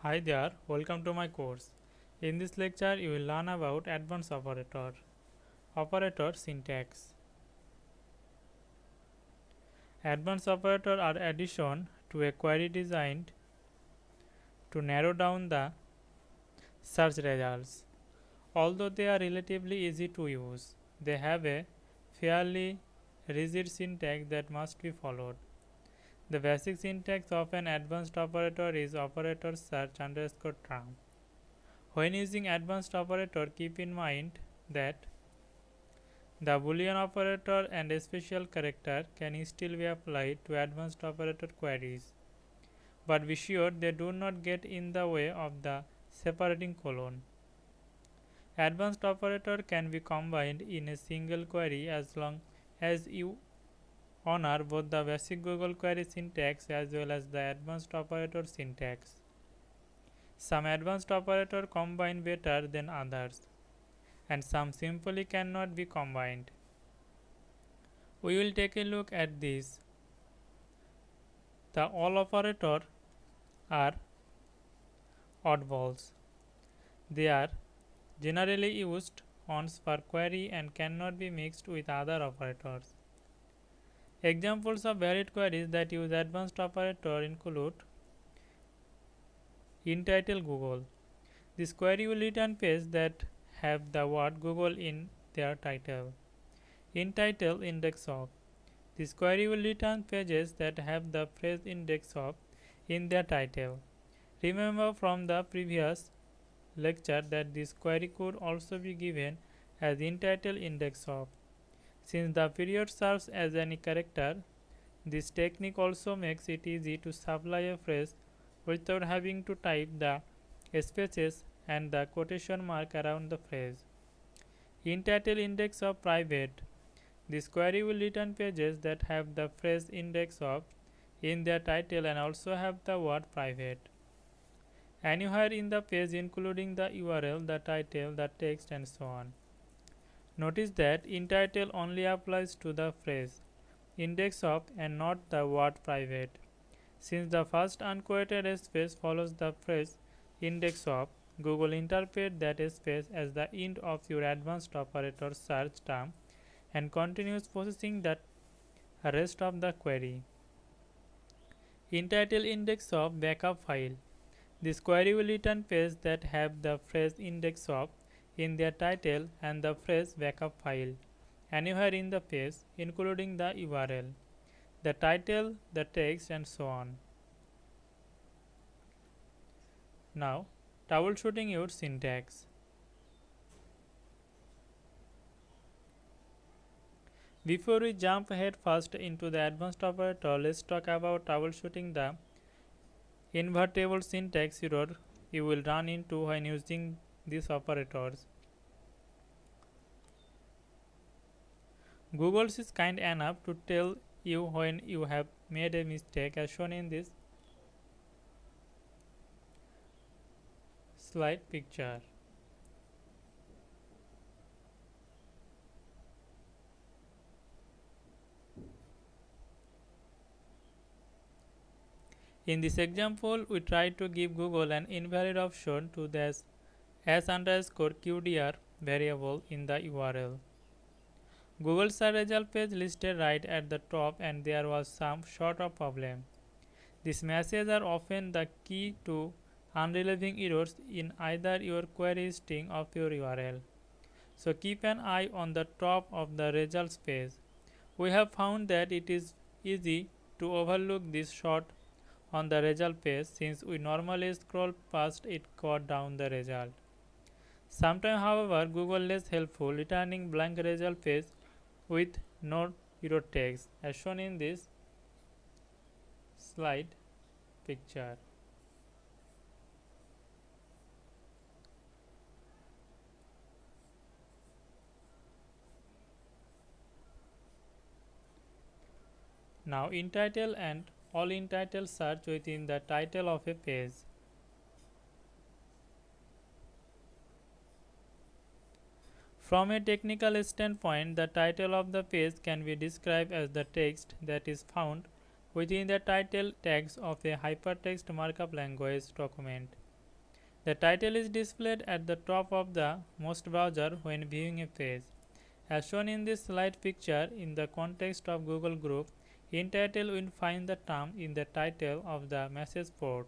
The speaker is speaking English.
Hi there, welcome to my course. In this lecture, you will learn about advanced operator syntax. Advanced operators are addition to a query designed to narrow down the search results. Although they are relatively easy to use, they have a fairly rigid syntax that must be followed. The basic syntax of an advanced operator is operator search underscore term. When using advanced operator, keep in mind that the Boolean operator and a special character can still be applied to advanced operator queries, but be sure they do not get in the way of the separating colon. Advanced operator can be combined in a single query as long as you honor both the basic Google query syntax as well as the advanced operator syntax. Some advanced operators combine better than others, and some simply cannot be combined. We will take a look at these. The all operators are oddballs. They are generally used once per query and cannot be mixed with other operators. Examples of valid queries that use advanced operator include entitle Google. This query will return pages that have the word Google in their title. Entitle index of. This query will return pages that have the phrase index of in their title. Remember from the previous lecture that this query could also be given as entitle index of. Since the period serves as any character, this technique also makes it easy to supply a phrase without having to type the spaces and the quotation mark around the phrase. Entitle index of private. This query will return pages that have the phrase index of in their title and also have the word private anywhere in the page, including the URL, the title, the text, and so on. Notice that entitle only applies to the phrase index of and not the word private. Since the first unquoted space follows the phrase index of, Google interprets that space as the end of your advanced operator search term and continues processing the rest of the query. Entitle index of backup file. This query will return pages that have the phrase index of in their title and the phrase backup file anywhere in the page, including the URL, the title, the text, and so on. Now, troubleshooting your syntax. Before we jump head first into the advanced operator, let's talk about troubleshooting the invertible syntax error you will run into when using these operators. Google is kind enough to tell you when you have made a mistake as shown in this slide picture. In this example, we try to give Google an invalid option to the s_qdr variable in the URL. Google search result page listed right at the top and there was some sort of problem. These messages are often the key to unrelieving errors in either your query string of your URL. So keep an eye on the top of the results page. We have found that it is easy to overlook this short on the result page since we normally scroll past it got down the result. Sometimes, however, Google is helpful, returning blank result page with no error text as shown in this slide picture. Now entitle and all entitle search within the title of a page. From a technical standpoint, the title of the page can be described as the text that is found within the title tags of a hypertext markup language document. The title is displayed at the top of the most browser when viewing a page. As shown in this slide picture, in the context of Google group, in title will find the term in the title of the message port.